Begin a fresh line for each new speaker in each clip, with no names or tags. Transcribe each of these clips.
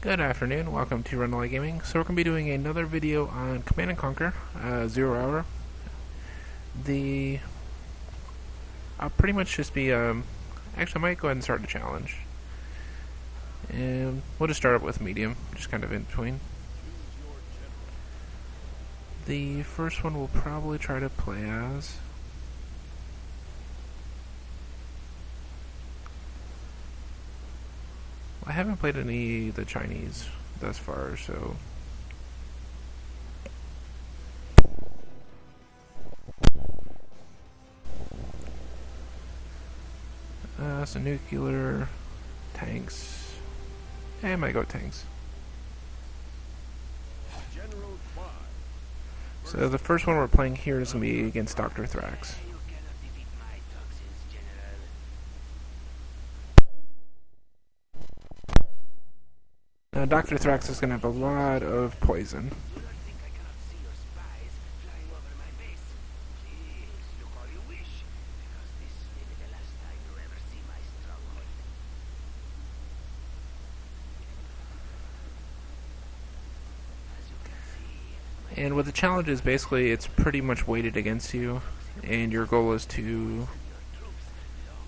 Good afternoon, welcome to Rundlii Gaming. So we're going to be doing another video on Command & Conquer, 0 Hour. I'll pretty much just be, actually I might go ahead and start the challenge. And we'll just start up with medium, just kind of in between. The first one we'll probably try to play as... I haven't played any of the Chinese thus far, so... So nuclear, tanks... I might go tanks. So the first one we're playing here is going to be against Dr. Thrax. Now, Dr. Thrax is going to have a lot of poison. And with the challenges, basically, it's pretty much weighted against you, and your goal is to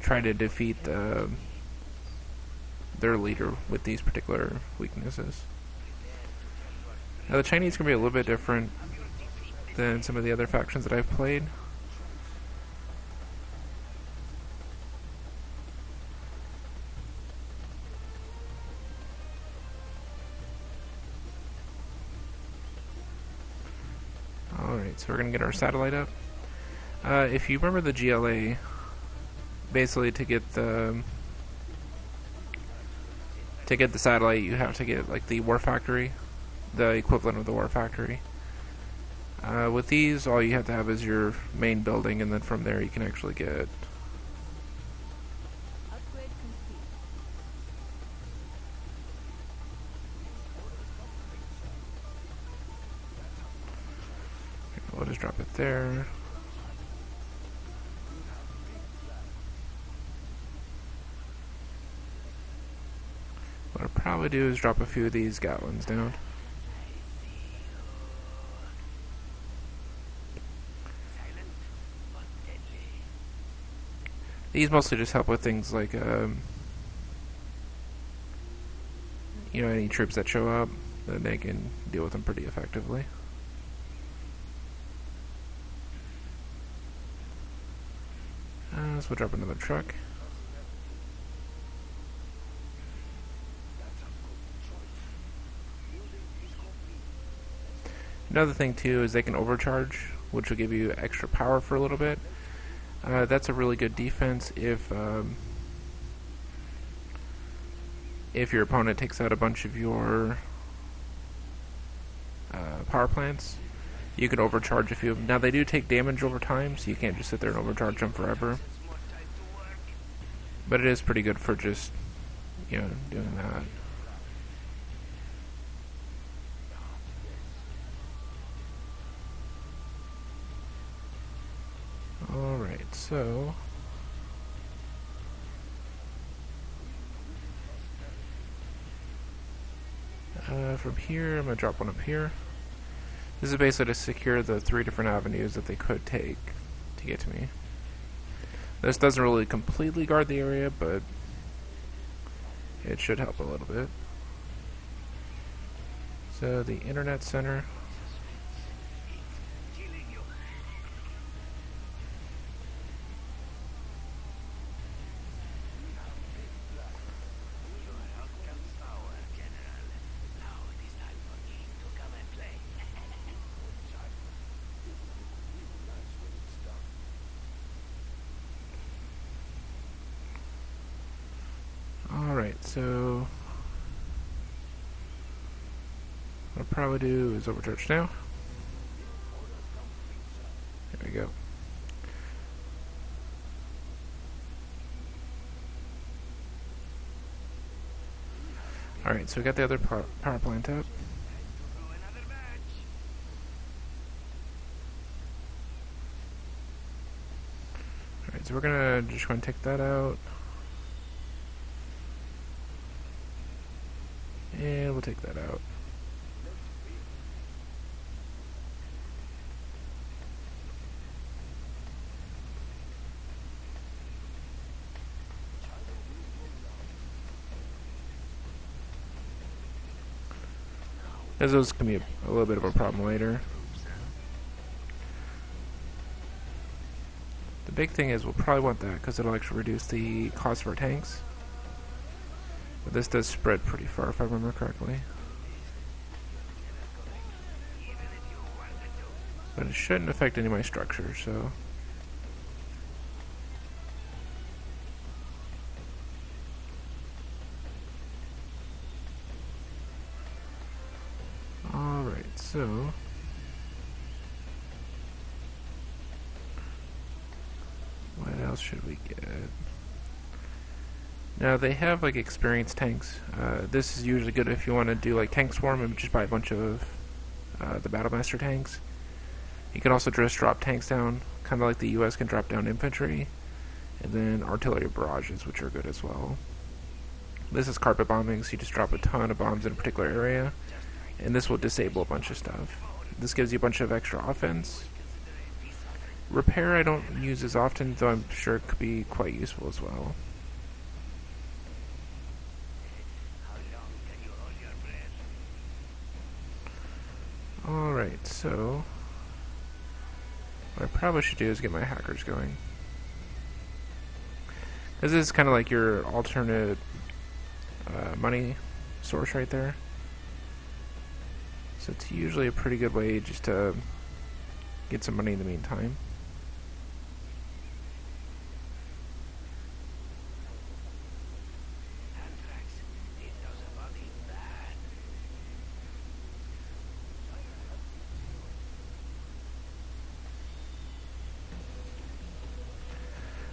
try to defeat their leader with these particular weaknesses. Now, the Chinese can be a little bit different than some of the other factions that I've played. Alright, so we're going to get our satellite up. If you remember the GLA, basically to get the satellite, you have to get like the war factory, the equivalent of the war factory. With these, all you have to have is your main building, and then from there you can actually get... We'll just drop it there. What I'll probably do is drop a few of these Gatlins down. These mostly just help with things like, any troops that show up, then they can deal with them pretty effectively. So we'll drop another truck. Another thing too is they can overcharge, which will give you extra power for a little bit. That's a really good defense if your opponent takes out a bunch of your power plants. You can overcharge a few of them. Now they do take damage over time, so you can't just sit there and overcharge them forever. But it is pretty good for just, doing that. Alright, so... from here, I'm going to drop one up here. This is basically to secure the 3 different avenues that they could take to get to me. This doesn't really completely guard the area, but it should help a little bit. So the internet center. Alright, so what I'll probably do is overcharge now. There we go. Alright, so we got the other power plant up. Alright, so we're gonna just go and take that out. And we'll take that out. As those can be a little bit of a problem later. The big thing is we'll probably want that because it'll actually reduce the cost of our tanks. But this does spread pretty far if I remember correctly. But it shouldn't affect any of my structures, so... Alright, so... what else should we get? Now they have like experienced tanks. This is usually good if you want to do like tank swarm and just buy a bunch of the Battlemaster tanks. You can also just drop tanks down, kind of like the US can drop down infantry, and then artillery barrages, which are good as well. This is carpet bombing, so you just drop a ton of bombs in a particular area, and this will disable a bunch of stuff. This gives you a bunch of extra offense. Repair I don't use as often, though I'm sure it could be quite useful as well. Alright, so what I probably should do is get my hackers going. This is kind of like your alternate money source right there. So it's usually a pretty good way just to get some money in the meantime.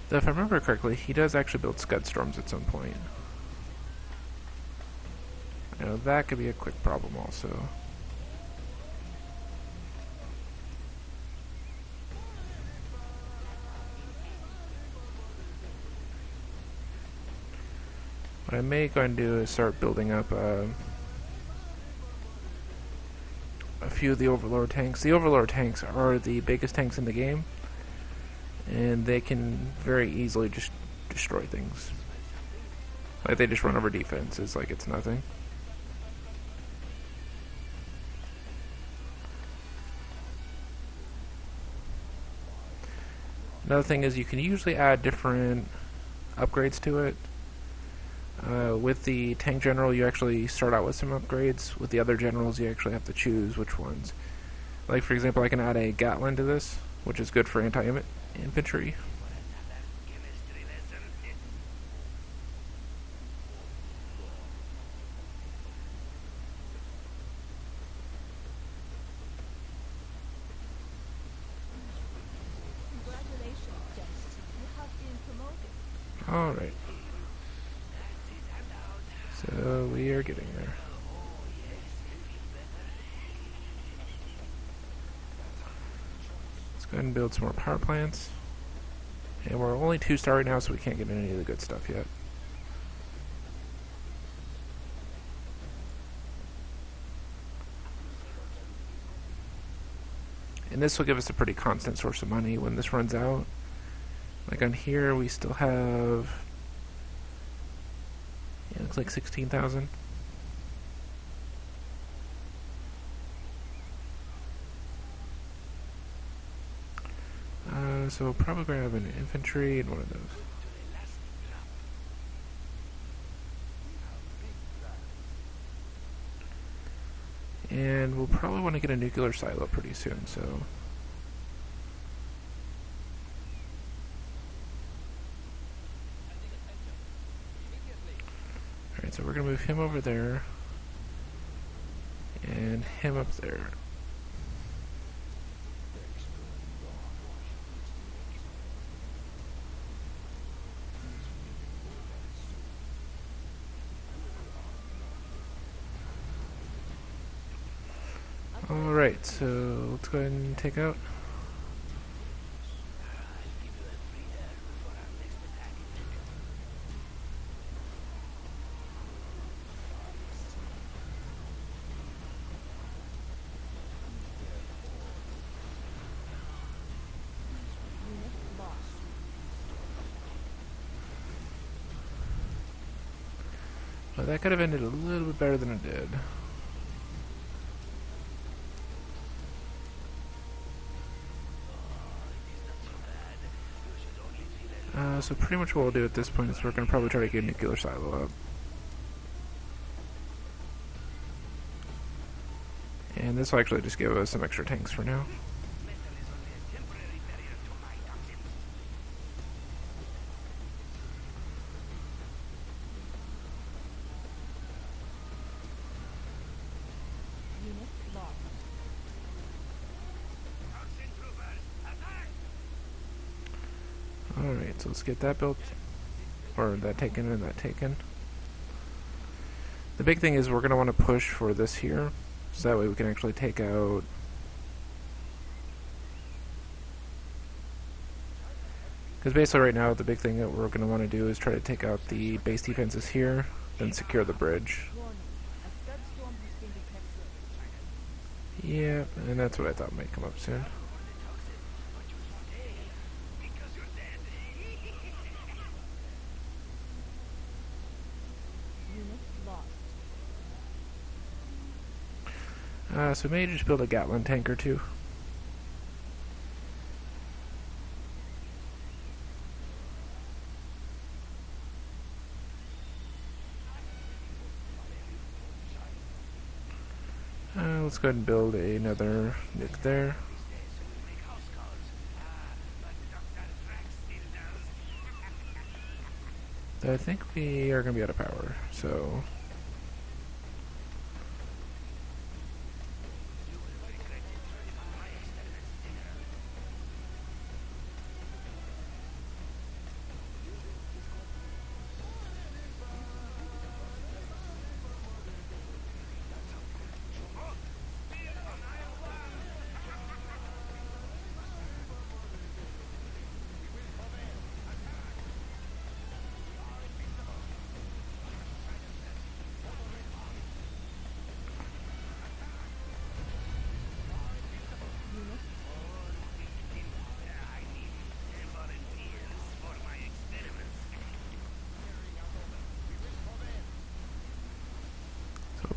Though if I remember correctly, he does actually build Scud Storms at some point. I know that could be a quick problem also. What I may go and do is start building up a few of the Overlord tanks. The Overlord tanks are the biggest tanks in the game, and they can very easily just destroy things. Like they just run over defenses like it's nothing. Another thing is you can usually add different upgrades to it. With the tank general, you actually start out with some upgrades. With the other generals, you actually have to choose which ones. Like, for example, I can add a Gatling to this, which is good for anti-infantry. Alright. So we are getting there. Let's go ahead and build some more power plants. And we're only 2-star right now, so we can't get any of the good stuff yet. And this will give us a pretty constant source of money when this runs out. Like on here, we still have, yeah, it looks like 16,000. So we'll probably grab an infantry and one of those. And we'll probably want to get a nuclear silo pretty soon, so... Alright, so we're going to move him over there, and him up there. Alright, so let's go ahead and take out. But that could have ended a little bit better than it did. So pretty much what we'll do at this point is we're going to probably try to get a nuclear silo up. And this will actually just give us some extra tanks for now. Alright, so let's get that built, or that taken and that taken. The big thing is we're going to want to push for this here, so that way we can actually take out... Because basically right now the big thing that we're going to want to do is try to take out the base defenses here, then secure the bridge. Yeah, and that's what I thought might come up soon. So we may just build a Gatling tank or two. Let's go ahead and build another nuke there. I think we are going to be out of power, so...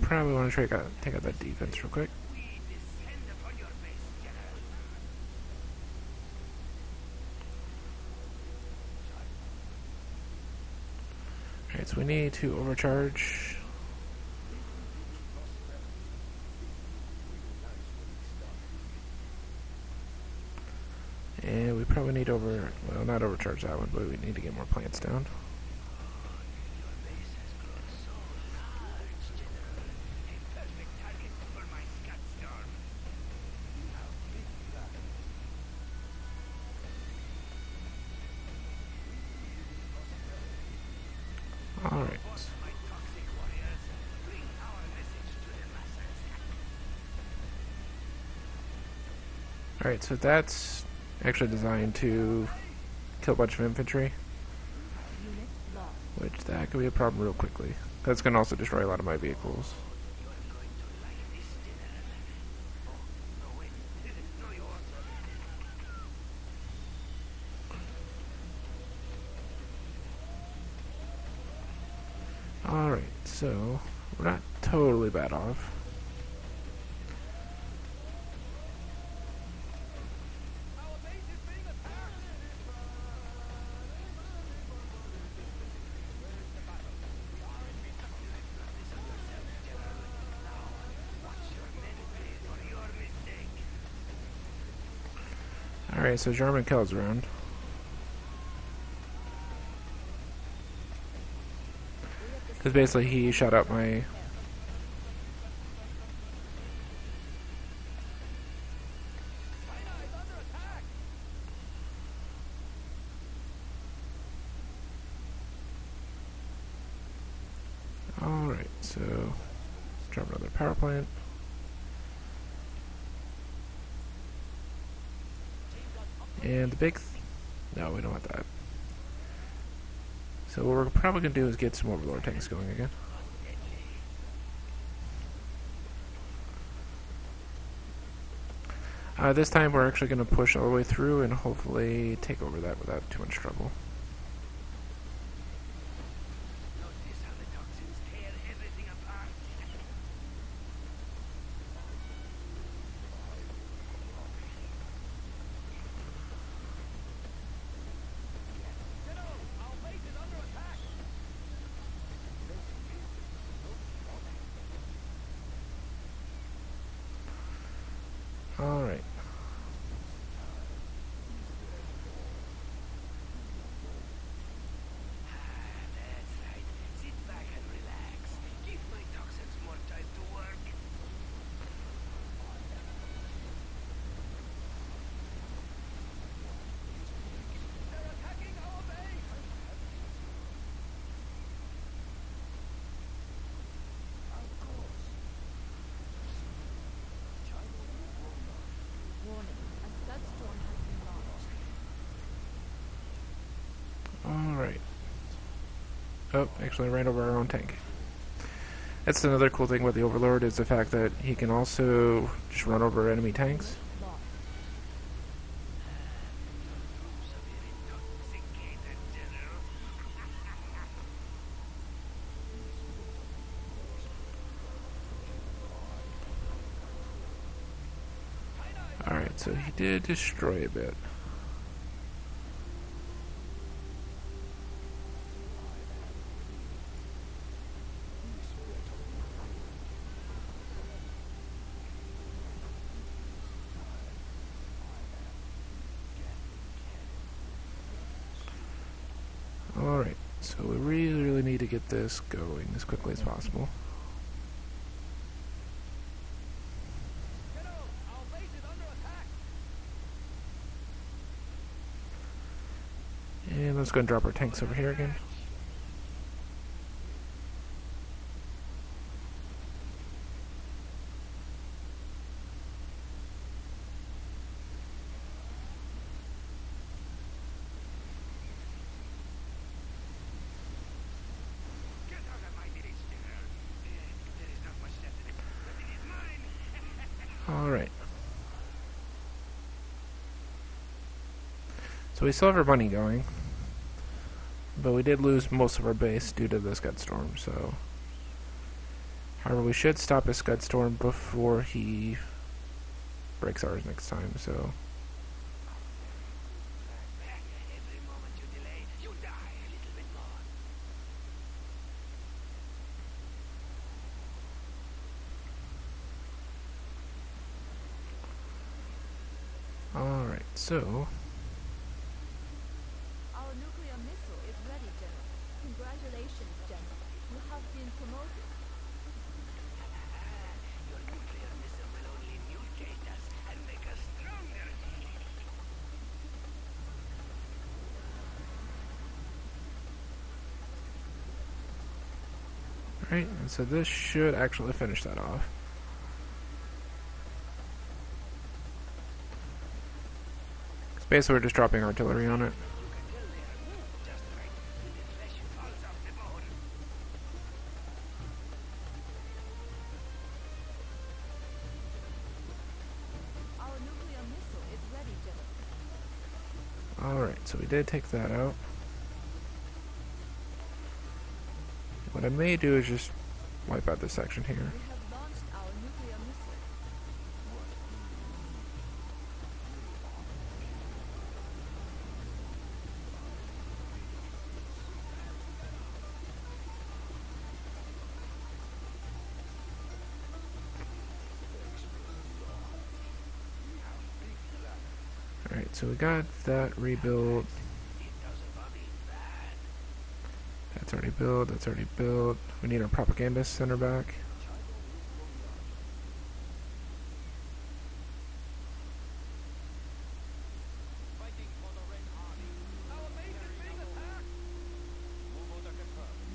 Probably want to take out that defense real quick. Alright, so we need to overcharge. And we probably need well, not overcharge that one, but we need to get more plants down. Alright. Alright, so that's actually designed to kill a bunch of infantry. Which, that could be a problem real quickly. That's going to also destroy a lot of my vehicles. Alright, so we're not totally bad off. Alright, so German Kel's around. Because basically he shot out my... Alright, so drop another power plant. And the big... No, we don't want that. So what we're probably going to do is get some overlord tanks going again. This time we're actually going to push all the way through and hopefully take over that without too much trouble. Oh, actually ran over our own tank. That's another cool thing with the Overlord, is the fact that he can also just run over enemy tanks. Alright, so he did destroy a bit. Alright, so we really need to get this going as quickly as possible. And let's go and drop our tanks over here again. Alright. So we still have our money going, but we did lose most of our base due to the Scud Storm, so... However, we should stop his Scud Storm before he breaks ours next time, so... Alright, so...
Our nuclear missile is ready, General. Congratulations, General. You have been promoted.
Your nuclear missile will only mutate us and make us stronger.
Alright, and so this should actually finish that off. Basically, we're just dropping artillery on it.
Our nuclear missile is ready, General.
Alright, so we did take that out. What I may do is just wipe out this section here.
We have launched our nuclear missile.
Alright, so we got that rebuilt. That's already built, that's already built. We need our propaganda center back.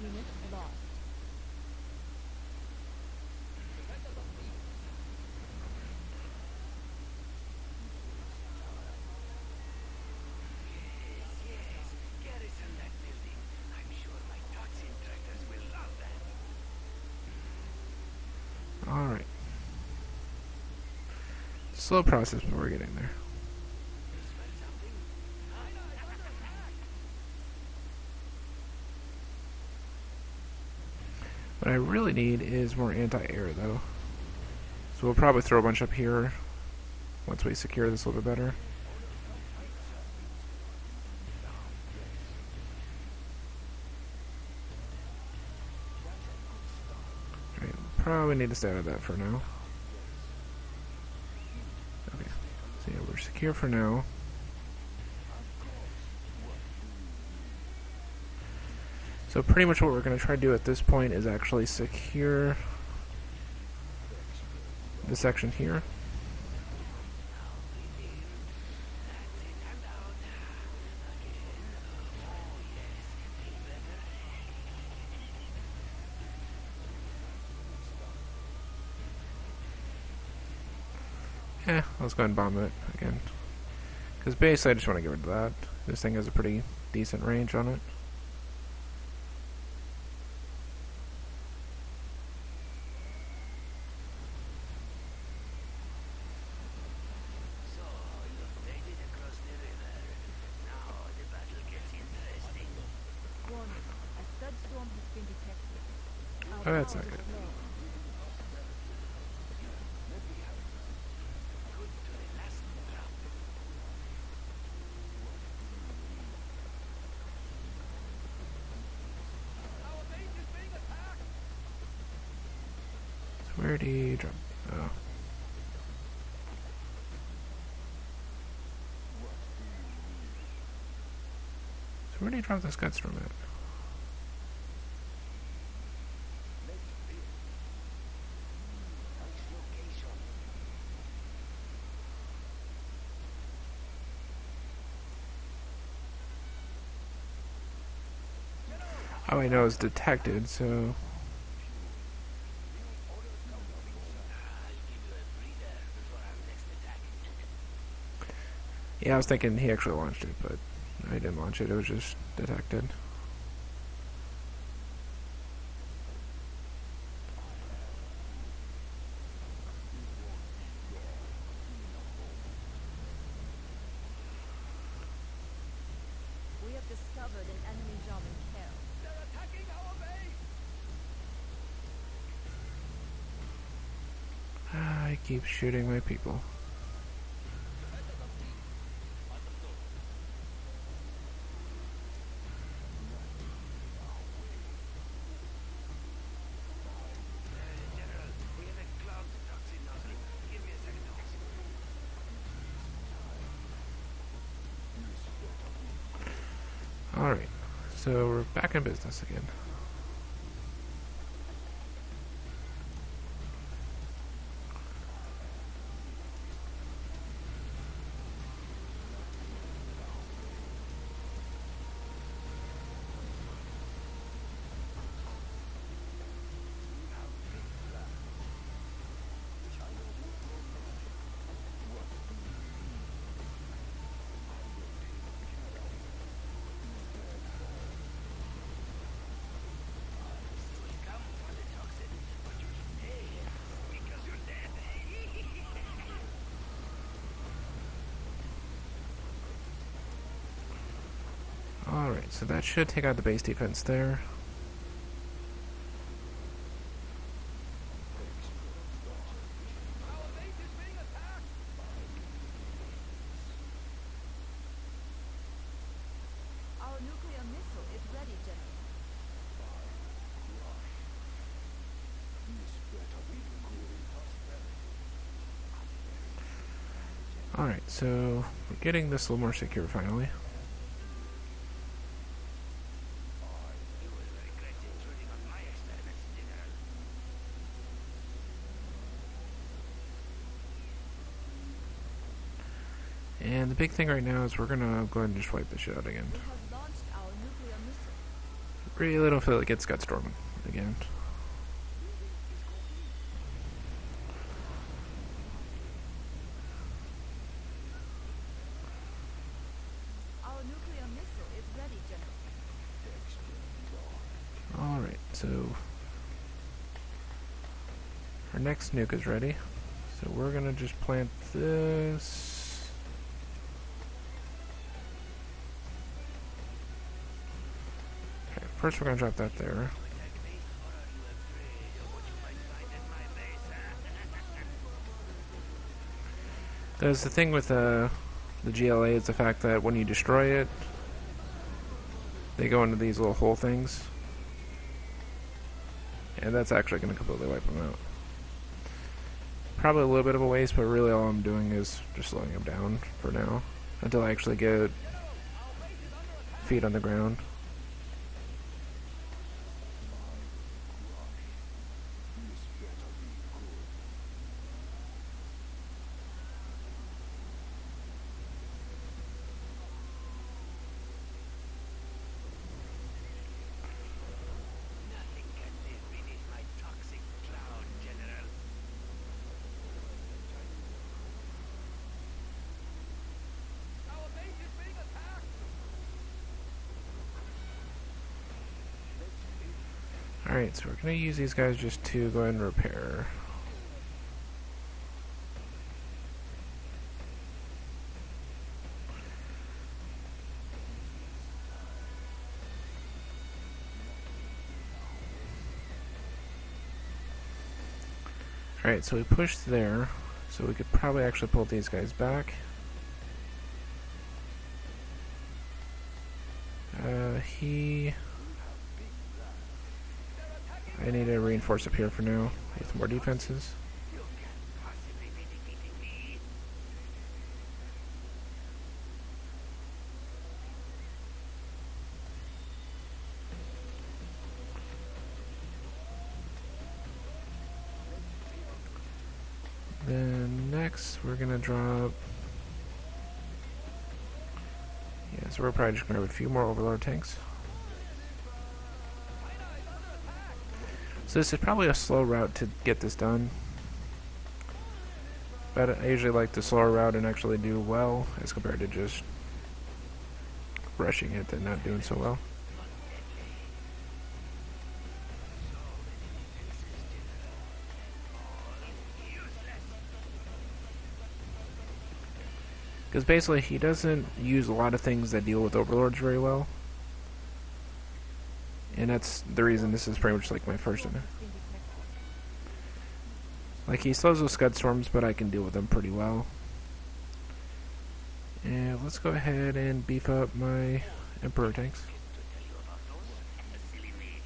Unit lost.
Yes, garrison that building. I'm sure my toxin tractors will love that.
Alright. Slow process, but we're getting there.
Smell something?
What I really need is more anti-air, though. So we'll probably throw a bunch up here once we secure this a little bit better. Alright, probably need to stay out of that for now. Okay, so yeah, we're secure for now. So pretty much what we're going to try to do at this point is actually secure this section here. Let's go ahead and bomb it again. Because basically I just want to get rid of that. This thing has a pretty decent range on it. Oh, that's not good.
Good to the last drop. Our base is being attacked.
So where did he drop? Oh. So where did he drop this Gutstorm at? Oh, I know it's detected, so...
I'll give you a breather before our next attack.
Yeah, I was thinking he actually launched it, but I didn't launch it. It was just detected.
We have discovered an enemy German kill.
They're attacking our base.
I keep shooting my people.
General, we have a clogged toxin nozzle. Give me a second to fix it.
Alright, so we're back in business again.
Come for the toxin, but you stay because you're dead.
Alright, so that should take out the base defense there.
Our base is being attacked.
Our nuclear missile is ready, General.
Alright, so we're getting this a little more secure finally.
You will regret intruding on my experiments, General.
And the big thing right now is we're gonna go ahead and just wipe this shit out again.
We have launched our nuclear missile.
Really don't feel like it's Gutstorm again.
Our nuclear missile is ready, General.
Alright, so our next nuke is ready. So we're gonna just plant this. Okay, first we're gonna drop that there.
Attack me, or are you afraid of what you might find at my base?
There's the thing with the GLA is the fact that when you destroy it, they go into these little hole things. And that's actually going to completely wipe them out. Probably a little bit of a waste, but really all I'm doing is just slowing them down for now. Until I actually get feet on the ground.
Nothing can live beneath my toxic cloud, General. Our base is being attacked.
Alright, so we're going to use these guys just to go ahead and repair. Alright, so we pushed there, so we could probably actually pull these guys back. I need to reinforce up here for now with more defenses.
You can't possibly be defeating me.
Then next, we're gonna drop. Yeah, so we're probably just gonna have a few more Overlord tanks. So this is probably a slow route to get this done. But I usually like the slower route and actually do well as compared to just rushing it and not doing so well. Because basically he doesn't use a lot of things that deal with Overlords very well. And that's the reason this is pretty much like my first one. Like, he slows those Scud Storms, but I can deal with them pretty well. And let's go ahead and beef up my Emperor tanks.
To tell you about those? Silly me.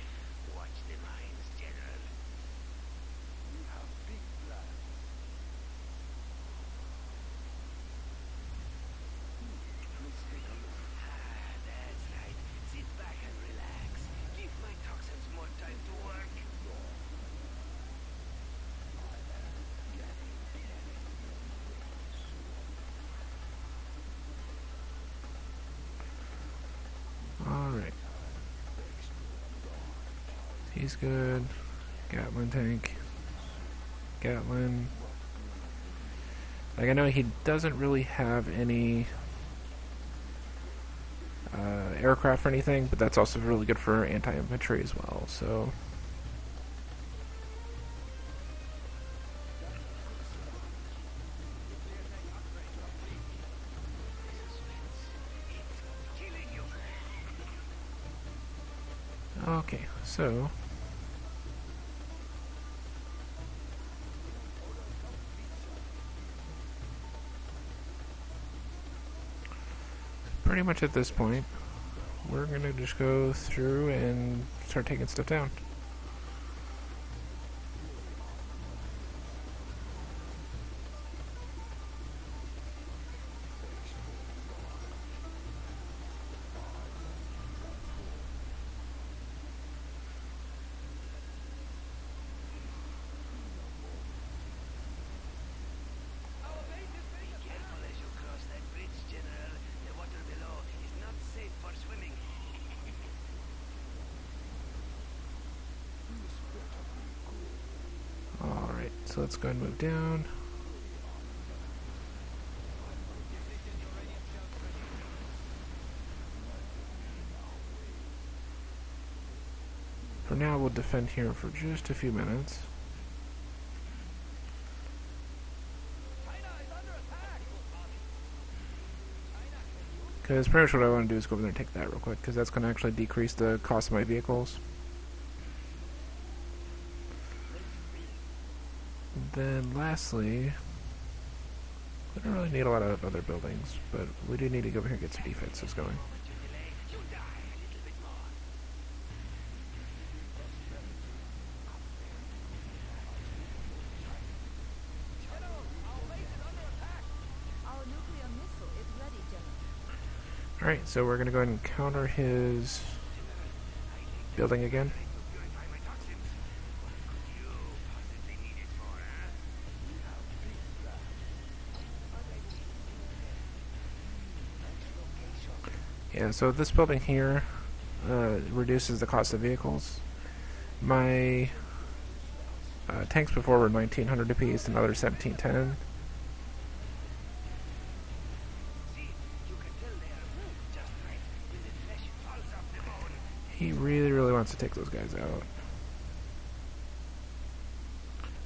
Watch the mines, General. You have big plans. That's right. Sit back and relax. Give my toxins more time to work.
Alright. He's good. Gatlin tank. Gatlin. Like, I know he doesn't really have any aircraft or anything, but that's also really good for anti-infantry as well, so...
Killing you.
Okay, so... pretty much at this point, we're gonna just go through and start taking stuff down.
Be careful as you cross that bridge, General. The water below is not safe for swimming.
Alright, so let's go ahead and move down. For now, we'll defend here for just a few minutes. Because pretty much what I want to do is go over there and take that real quick, because that's going to actually decrease the cost of my vehicles. Then lastly, we don't really need a lot of other buildings, but we do need to go over here and get some defenses going.
You die a little bit more.
Our nuclear missile is ready, General.
Alright, so we're going to go ahead and counter his building again.
Purify my toxins. What could you possibly need it for, huh?
Yeah, so this building here reduces the cost of vehicles. My tanks before were 1900 apiece, another 1710.
See, you can tell they are moved just right when the flesh falls off the bone.
He really wants to take those guys out.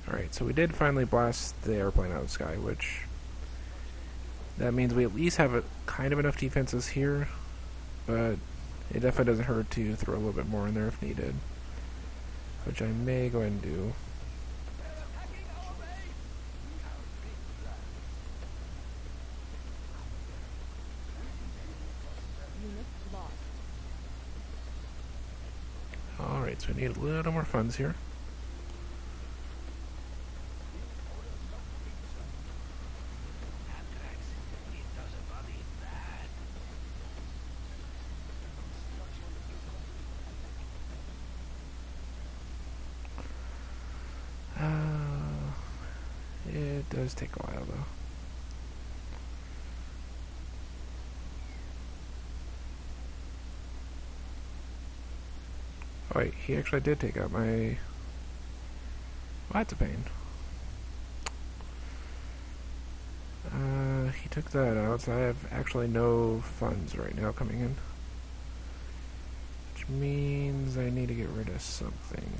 Alright, so we did finally blast the airplane out of the sky, which... that means we at least have a kind of enough defenses here, but it definitely doesn't hurt to throw a little bit more in there if needed. Which I may go ahead and do.
Attacking our
Alright, so we need a little more funds here.
Anthrax, it doesn't bother you bad.
It does take a while though. Oh wait, he actually did take out my... Well, that's a pain. He took that out, so I have actually no funds right now coming in. Which means I need to get rid of something.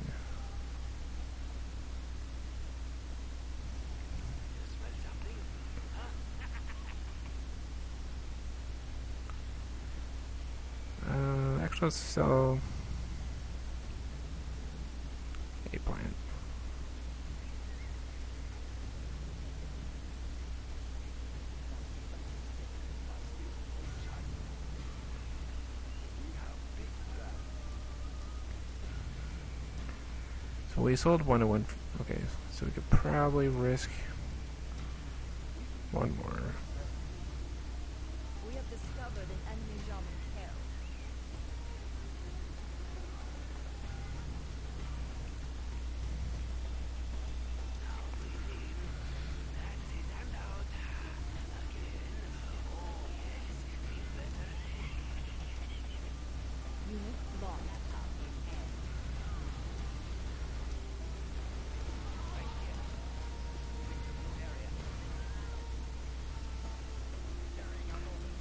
Smell something?
Actually, let's sell a plant. So we sold one and one. Okay, so we could probably risk one more.
We have discovered an enemy German carrier.
Now breathe in. That's it, and out. Again. Oh, yes. Feel better.
Unit lost.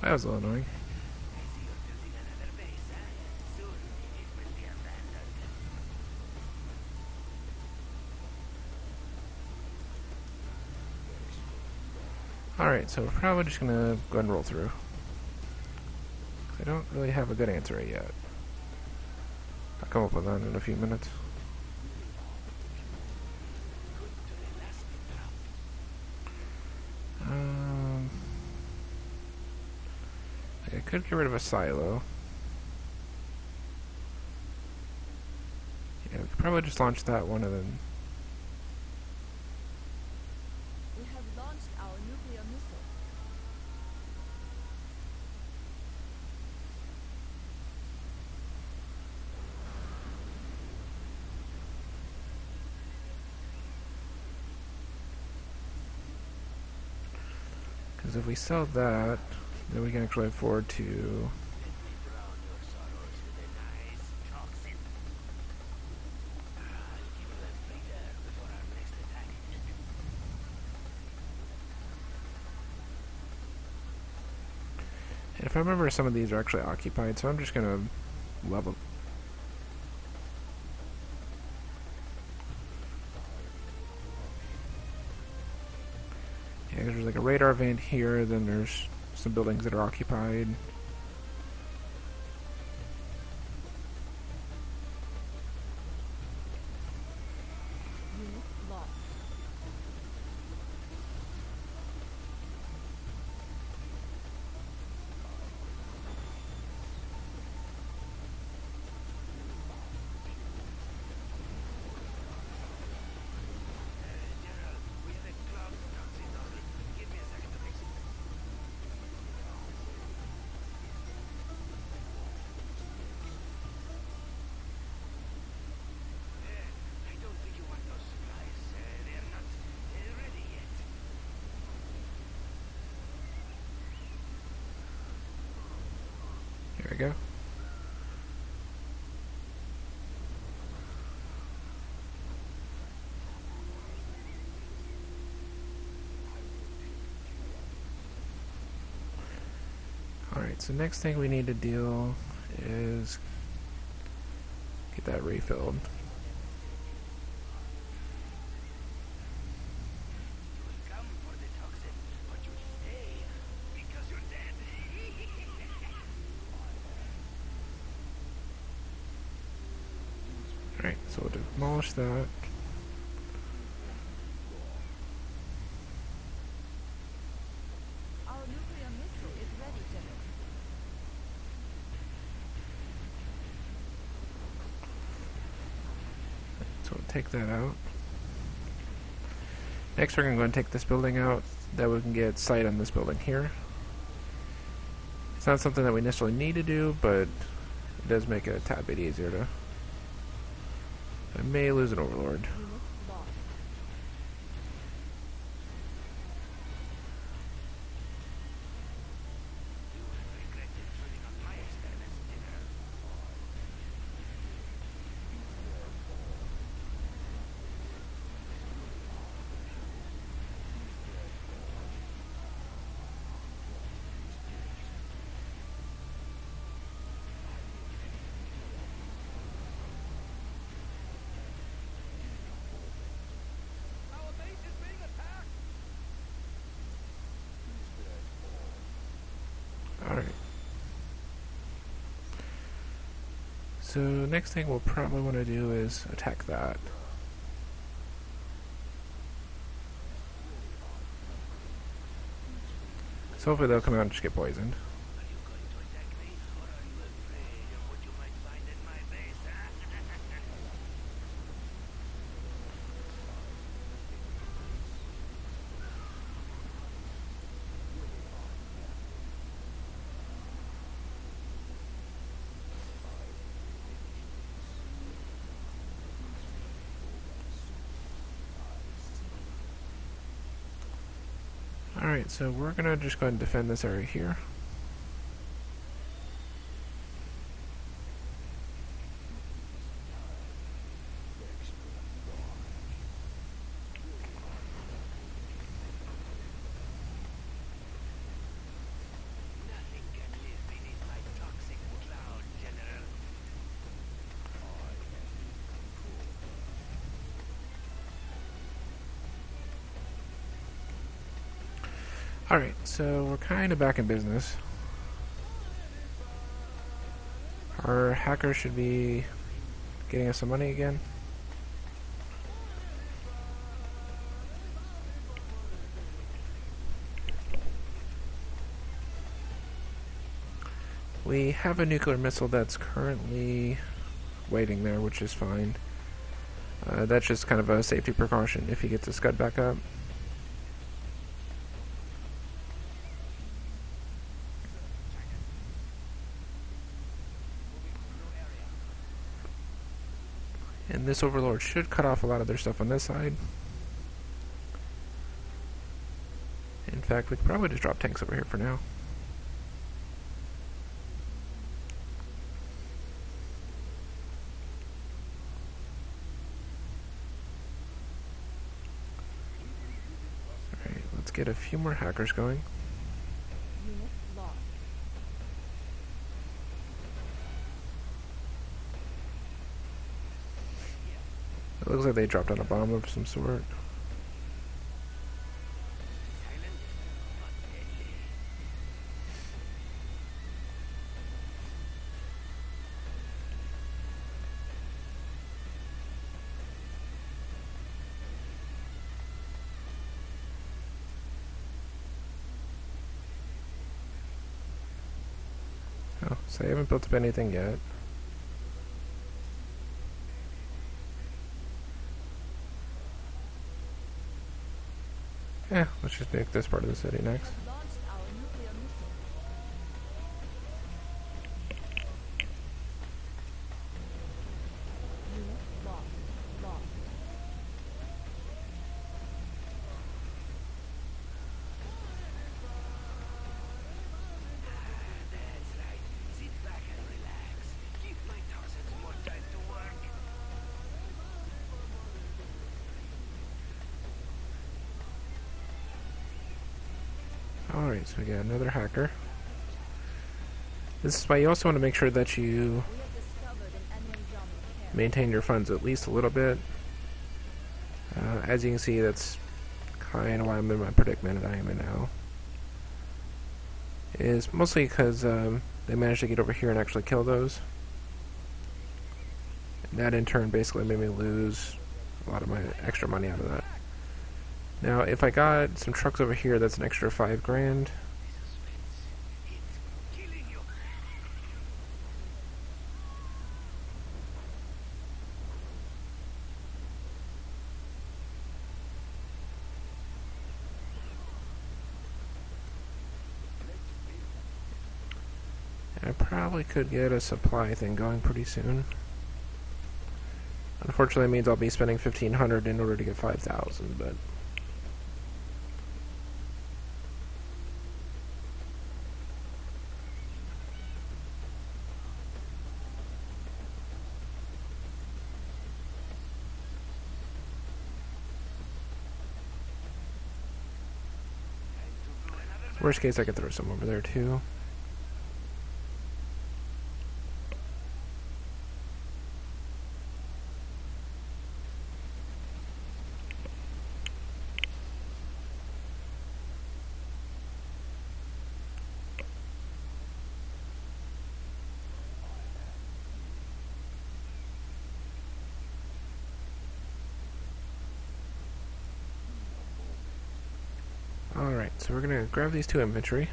That was a little annoying.
I see you're building another base, huh? Soon it will be abandoned.
Alright, so we're probably just gonna go ahead and roll through. I don't really have a good answer yet. I'll come up with that in a few minutes. I could get rid of a silo. Yeah, we could probably just launch that one and then...
We have launched our nuclear missile.
Because if we sell that, then we can actually afford to...
Let me drown your sorrows with a nice toxin. I'll give you a breather before our next attack.
And if I remember, some of these are actually occupied, so I'm just gonna level. Yeah, 'cause there's like a radar vent here, then there's some buildings that are occupied.
Unit lost.
General, we have a clogged toxin nozzle. Give me a second to fix it. I don't think you want those supplies. They're not ready yet.
Here we go. Alright, so next thing we need to do is get that refilled.
You'll come for the toxin, but you'll stay because you're dead.
Alright, so we'll demolish that.
Our nuclear missile is ready, General.
So we'll take that out. Next we're going to go and take this building out. That we can get sight on this building here. It's not something that we necessarily need to do, but it does make it a tad bit easier to... I may lose an overlord.
Unit lost.
You will regret intruding on my experiments, General. Our base is being attacked!
Alright. So next thing we'll probably want to do is attack that. So hopefully they'll come out and just get poisoned.
Are you going to attack me, or are you afraid of what you might find in my base, huh?
Alright, so we're gonna just go ahead and defend this area here.
Nothing can live beneath my toxic cloud, General.
Alright, so we're kind of back in business. Our hacker should be getting us some money again. We have a nuclear missile that's currently waiting there, which is fine. That's just kind of a safety precaution if he gets his scud back up. And this overlord should cut off a lot of their stuff on this side. In fact, we could probably just drop tanks over here for now. Alright, let's get a few more hackers going.
Unit lost.
It looks like they dropped on a bomb of some sort.
Silent, but deadly.
Oh, so they haven't built up anything yet. Yeah, let's just make this part of the city next.
Have launched our nuclear missile. Unit lost. Lost.
That's right. Sit back and relax. Give my toxins more time to work.
Alright, so we got another hacker. This is why you also want to make sure that you
We have discovered an enemy German carrier.
maintain your funds at least a little bit. As you can see, that's kind of why I'm in my predicament that I am in now. Is mostly because they managed to get over here and actually kill those. And that in turn basically made me lose a lot of my extra money out of that. Now, if I got some trucks over here, that's an extra $5 grand.
It's killing you.
probably could get a supply thing going pretty soon. Unfortunately, it means I'll be spending 1,500 in order to get 5,000, but... Worst case, I could throw some over there, too. Alright, so we're going to grab these two infantry.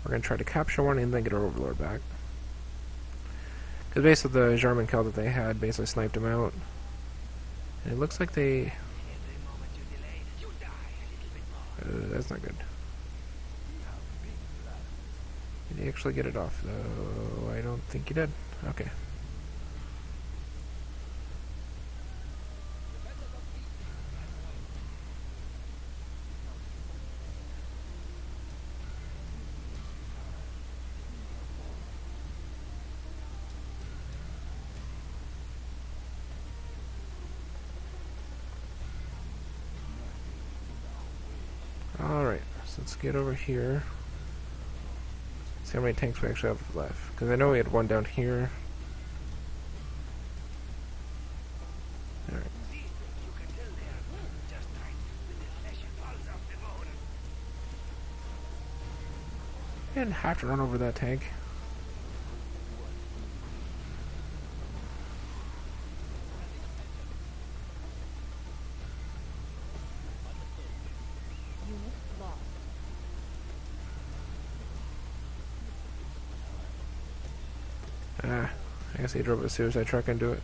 We're going to try to capture one and then get our overlord back. Because basically the German kill that they had basically sniped him out. And it looks like they... that's not good. Did he actually get it off, though? I don't think he did. Okay. Alright, so let's get over here. See how many tanks we actually have left. Because I know we had one down here. Alright. Didn't have to run over that tank.
Unit lost.
I guess he drove a suicide truck into it.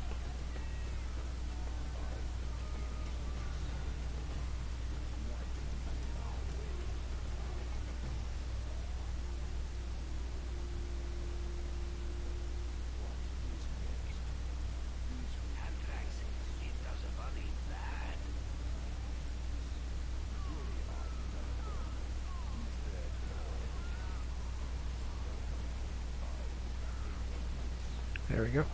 There we go.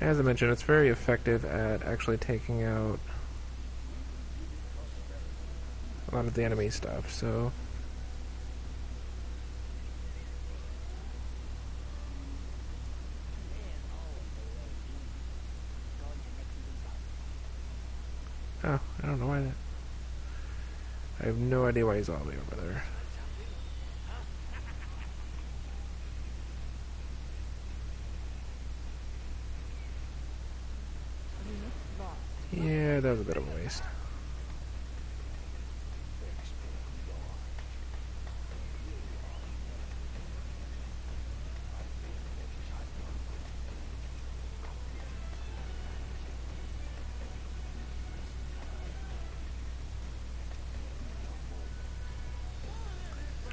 As I mentioned, it's very effective at actually taking out a lot of the enemy stuff, so... Oh, I don't know why that... I have no idea why he's all the way over there.
Unit lost.
Yeah, that was a bit of a waste.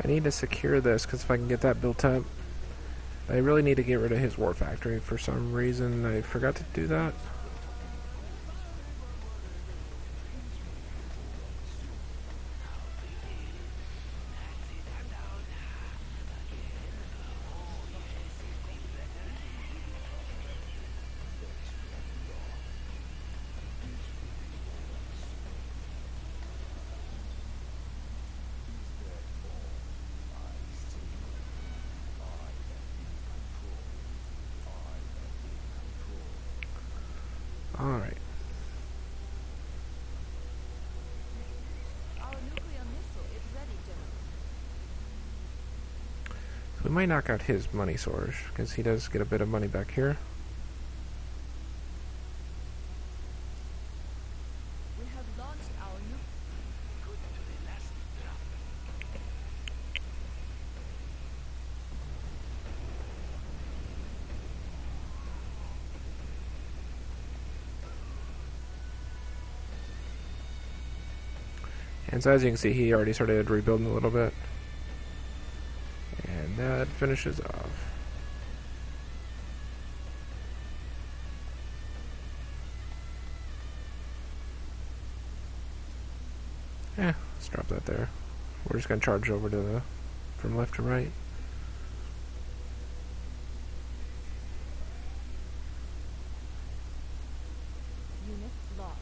I need to secure this, because if I can get that built up, I really need to get rid of his war factory. For some reason, I forgot to do that. Alright.
Our nuclear missile is ready, General.
So we might knock out his money source, because he does get a bit of money back here.
We have launched our
And so as you can see, he already started rebuilding a little bit. And that finishes off. Let's drop that there. We're just gonna charge over to the from left to right.
Unit lost.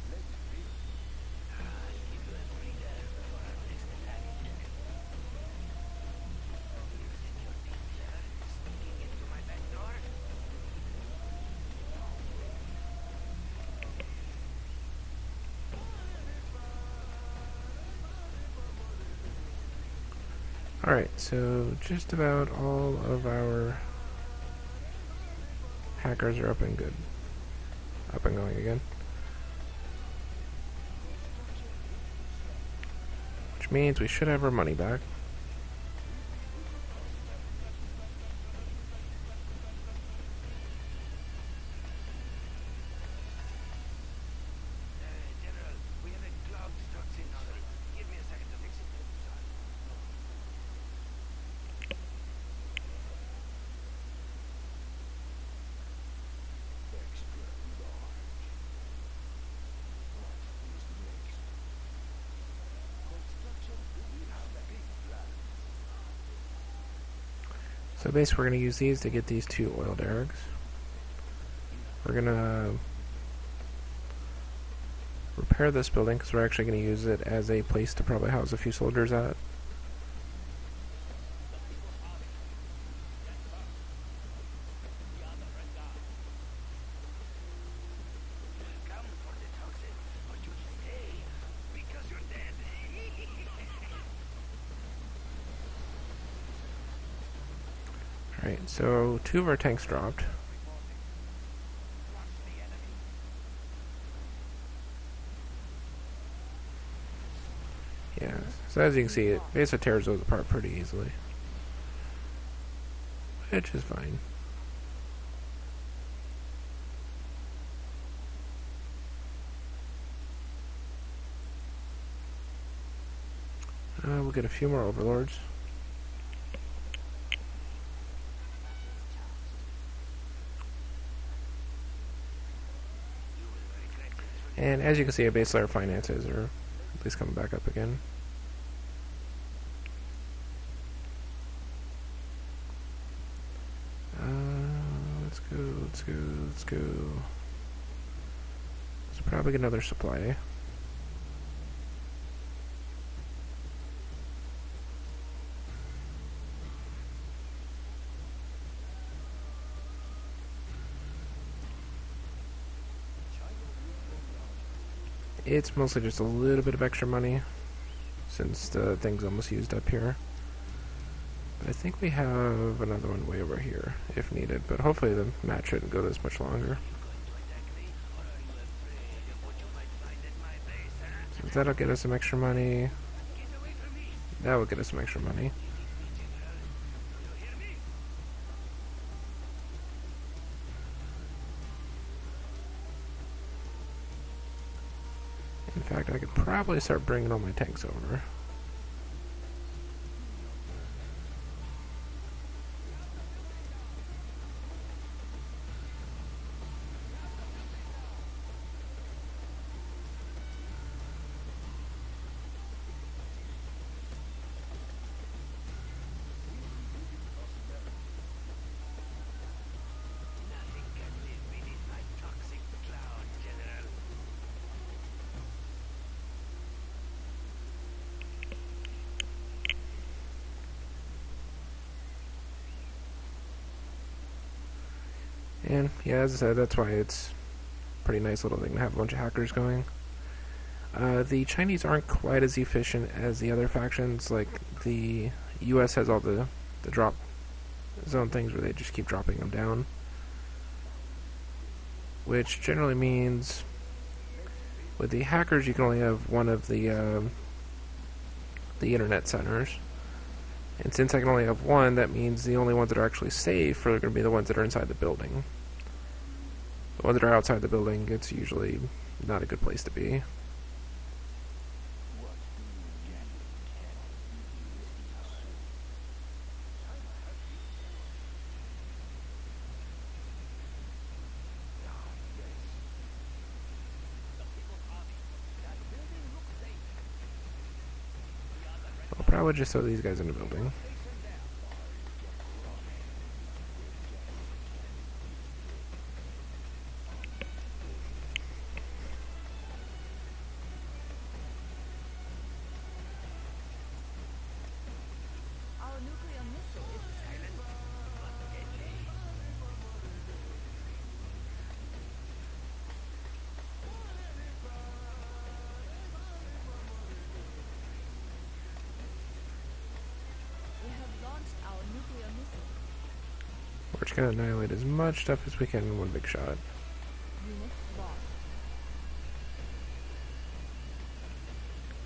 Alright, so just about all of our hackers are up and good. Up and going again. Which means we should have our money back.
General, we have a cloud toxin already. Give me a second to fix it.
So basically we're going to use these to get these 2 oil derricks. We're going to repair this building because we're actually going to use it as a place to probably house a few soldiers at.
Come for the toxin, but you stay because you're dead.
Alright, so 2 of our tanks dropped. Yeah, so as you can see, it basically tears those apart pretty easily. Which is fine. We'll get a few more overlords. And as you can see, basically our finances are at least coming back up again. Let's go. Let's probably get another supply. It's mostly just a little bit of extra money since the thing's almost used up here. But I think we have another one way over here if needed, but hopefully the match shouldn't go this much longer. So that'll get us some extra money. That will get us some extra money. In fact, I could probably start bringing all my tanks over.
Nothing can live beneath my toxic cloud, General.
And yeah, as I said, that's why it's a pretty nice little thing to have a bunch of hackers going. The Chinese aren't quite as efficient as the other factions. Like the US has all the drop zone things where they just keep dropping them down, which generally means with the hackers you can only have one of the internet centers. And since I can only have one, that means the only ones that are actually safe are going to be the ones that are inside the building. The ones that are outside the building, it's usually not a good place to be. probably just throw these guys in the building.
Our nuclear missile is
Silent but deadly.
We have launched our nuclear missile.
We're just gonna annihilate as much stuff as we can in one big shot.
Unit lost.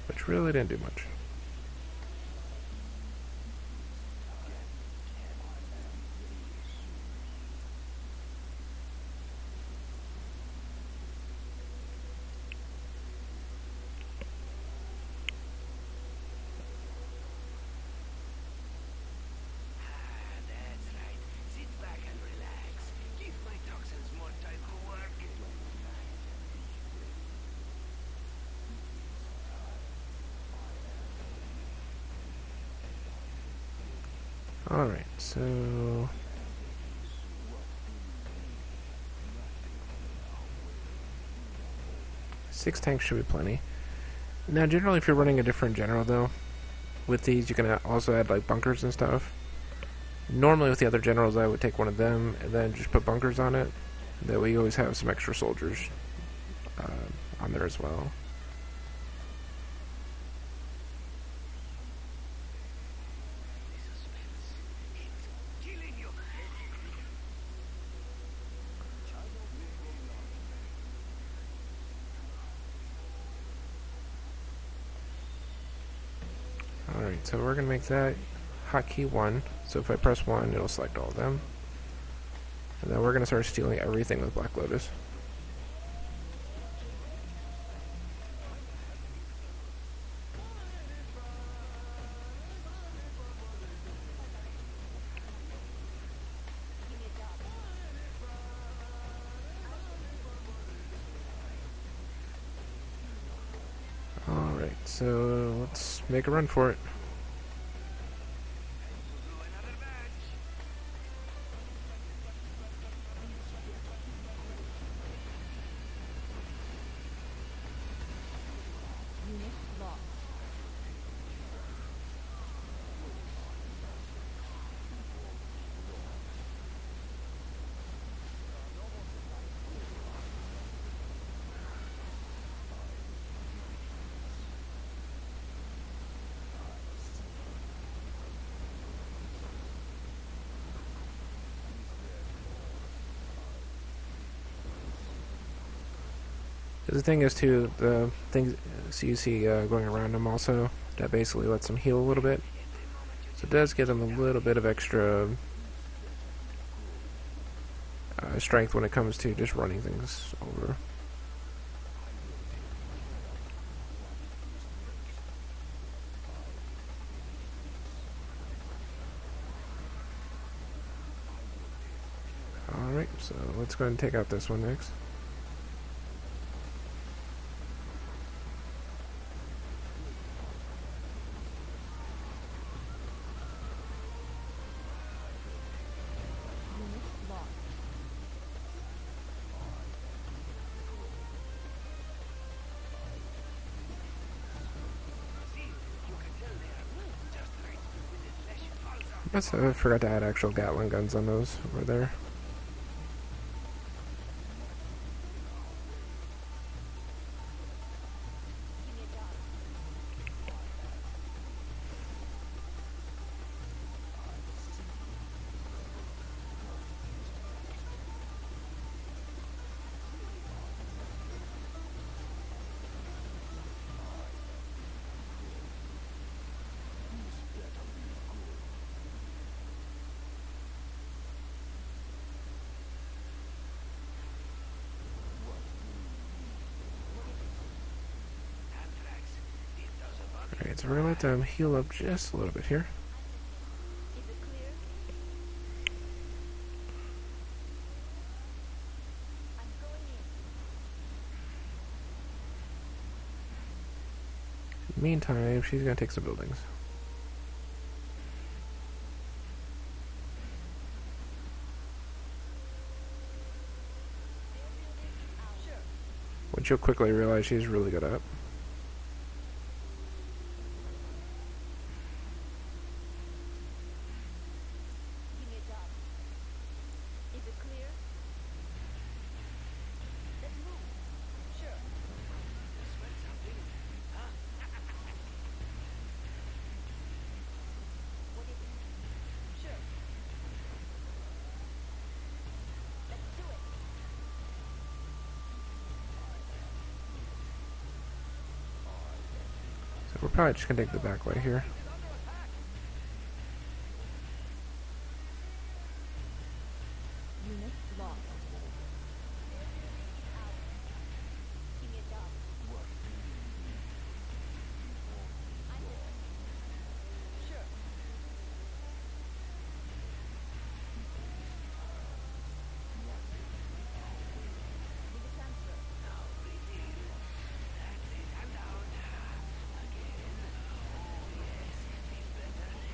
Which really didn't do much.
That's right. Sit back and relax. Give my toxins more time to work.
Alright, so... 6 tanks should be plenty. Now, generally, if you're running a different general, though, with these, you can also add, like, bunkers and stuff. Normally, with the other generals, I would take one of them and then just put bunkers on it. That way, you always have some extra soldiers on there as well.
The suspense. It's killing you.
Alright, so we're going to make that hotkey 1. So if I press 1, it'll select all of them. And then we're going to start stealing everything with Black Lotus. Alright, so let's make a run for it.
Do another batch.
Unit lost.
The thing is, too, the things you see going around them also, that basically lets them heal a little bit. So it does give them a little bit of extra strength when it comes to just running things over. Alright, so let's go ahead and take out this one next.
Unit lost.
See, you can tell they are just right when the flesh falls off.
I forgot to add actual Gatling guns on those over there.
Anthrax. It doesn't bother
Alright, so we're gonna let them heal up just a little bit here.
Is it clear? I'm going in.
In the meantime, she's gonna take some buildings. which you'll quickly realize she's really good at.
Give me a job. Is it clear? Let's move. Sure.
Smell something? Huh?
What is it? Sure. Let's do it.
So we're probably just gonna take the back way here.
Unit lost. Give me a job. I'm sure. Need a transfer.
Now breathe in. That's it, and out. Again. Oh yes, feel better.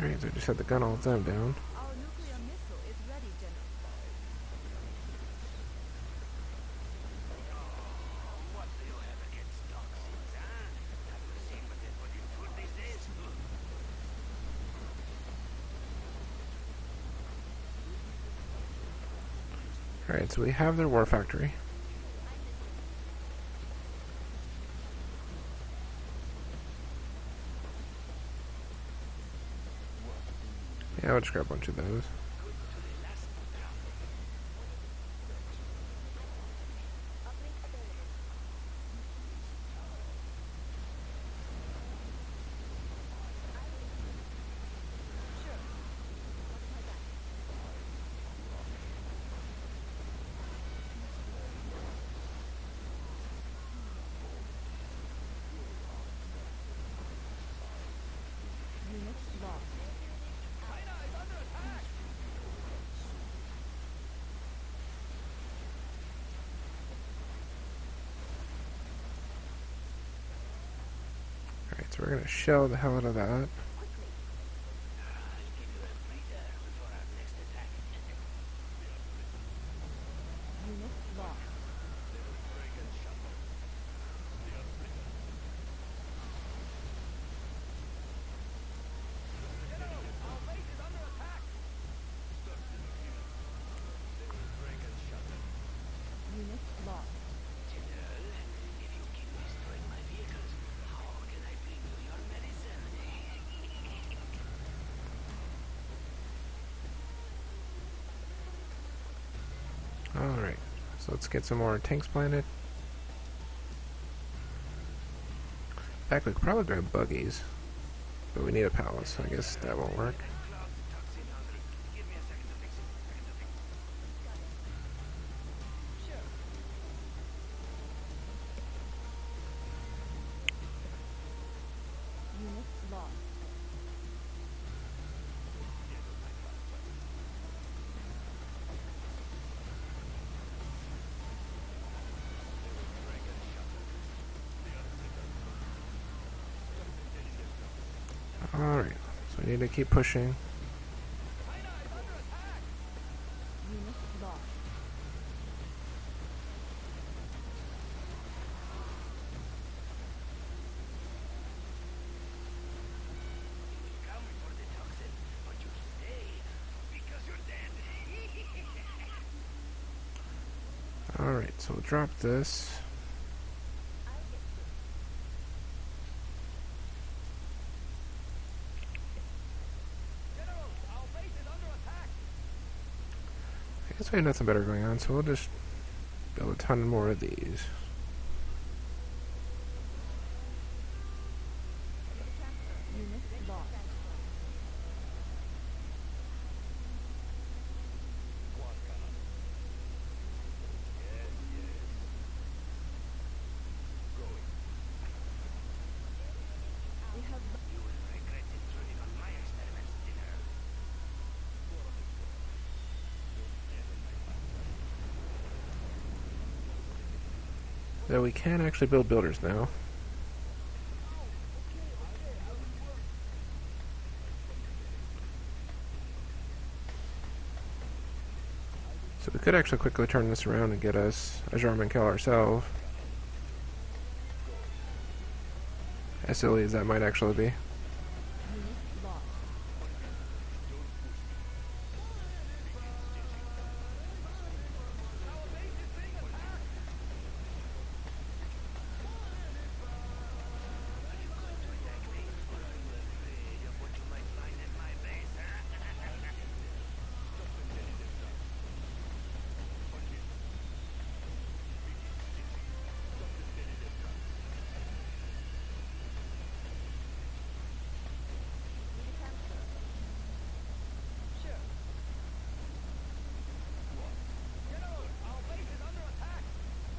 Alright, so I just had the gun all the time down.
Our nuclear missile is ready, General.
What do you have against toxins, huh? Have you seen what they put in food these days?
Alright, so we have their war factory. Yeah, I'll just grab a bunch of those.
Uplink available. Sure. Watch my back. Unit lost.
China is under attack!
Alright, so we're gonna shell the hell out of that.
I'll give you a breather before our next attack.
Unit lost.
General, our base is under attack!
Unit lost.
General, if you keep destroying my vehicles, how can I bring you your medicine?
Alright, so let's get some more tanks planted. In fact, we could probably grab buggies, but we need a palace, so I guess that won't work.
Cloud toxin hunter. Give me a second to fix it.
Sure. Unit lost.
Alright, so we need to keep pushing.
China is under attack!
Unit lost.
Come for the toxin, but you stay because you're dead.
Alright, so we'll drop this.
I'll get you.
General, our base is under attack!
I guess we have nothing better going on, so we'll just build a ton more of these.
Unit lost. We have
You will regret intruding on my experiments, dinner.
So we can actually build builders now. So we could actually quickly turn this around and get us a Jarman kill ourselves. As silly as that might actually be.
Unit lost.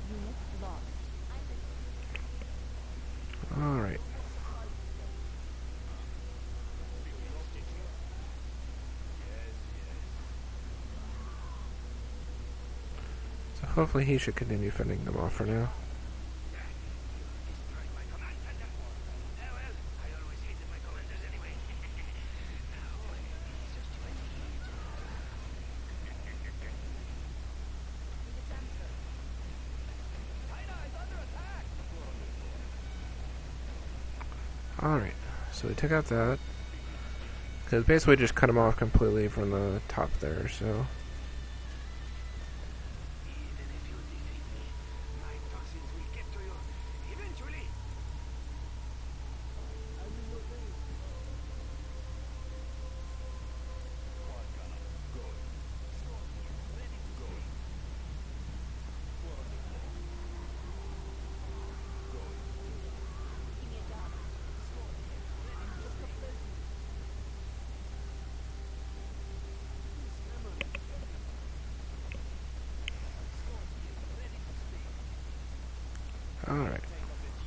Unit lost.
Alright. So hopefully he should continue fending them off for now. Alright, so we took out that. Because basically just cut him off completely from the top there, so... Alright,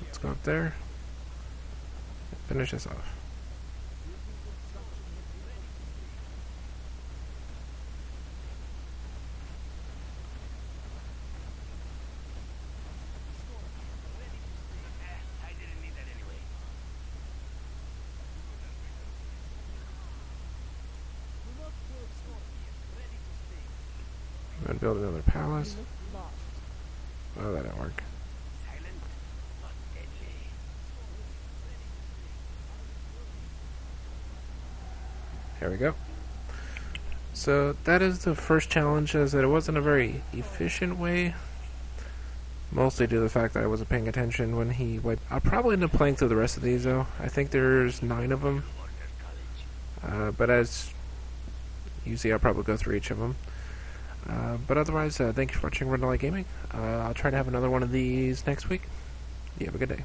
let's go up there and finish this off. I'm gonna build another palace.
Unit lost.
Oh, that didn't work. There we go. So that is the first challenge, as that it wasn't a very efficient way. Mostly due to the fact that I wasn't paying attention when he went. I'll probably end up playing through the rest of these though. I think there's 9 of them. But as you see, I'll probably go through each of them. But otherwise, thank you for watching Rundlii Gaming. I'll try to have another one of these next week. You have a good day.